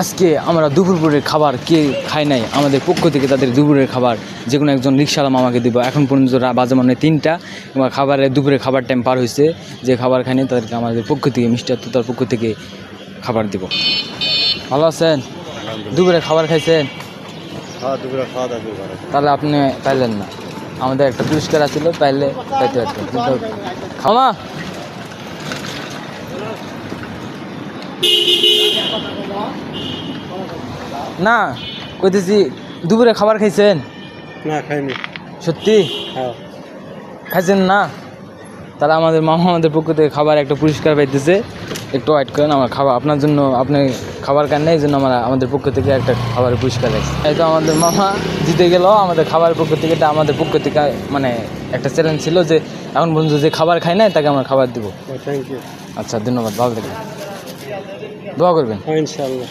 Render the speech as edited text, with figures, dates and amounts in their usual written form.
আজকে আমরা দুপুরের খাবার কে খাই নাই, আমাদের পক্ষ থেকে তাদের দুপুরের খাবার যে কোনো একজন রিক্সাওয়ালা মামাকে দেবো। এখন পর্যন্ত বাজে মানে 3টা এবং দুপুরের খাবার টাইম পার হয়েছে, যে খাবার খায়নি তাদেরকে আমাদের পক্ষ থেকে মিষ্টি আত্মতার পক্ষ থেকে খাবার দেব। ভালো আছেন? দুপুরে খাবার খাইছেন? তাহলে আপনি পাইলেন না, আমাদের একটা পুরস্কার আছিল, পাইলে পাইতে পারতেন কিন্তু খাওয়া না। কইতেছি দুপুরে খাবার খাইছেন? না খাইনি। সত্যি হ্যাঁ খাইছেন না? তাহলে আমাদের মামা আমাদের পক্ষ থেকে খাবার একটা পুরস্কার পাইতেছে, একটু ওয়েট করেন। আমার খাবার আপনার জন্য, আপনি খাবার খান নাই এই জন্য আমাদের পক্ষ থেকে একটা খাবারের পুরস্কার আছে। এই তো আমাদের মামা জিতে গেল আমাদের খাবারের পক্ষ থেকে। এটা আমাদের পক্ষ থেকে মানে একটা চ্যালেঞ্জ ছিল যে এখন পর্যন্ত যে খাবার খাই নাই তাকে আমরা খাবার দেবো। Thank you. আচ্ছা ধন্যবাদ, ভালো থাকবেন, দোয়া করবেন ইনশাআল্লাহ।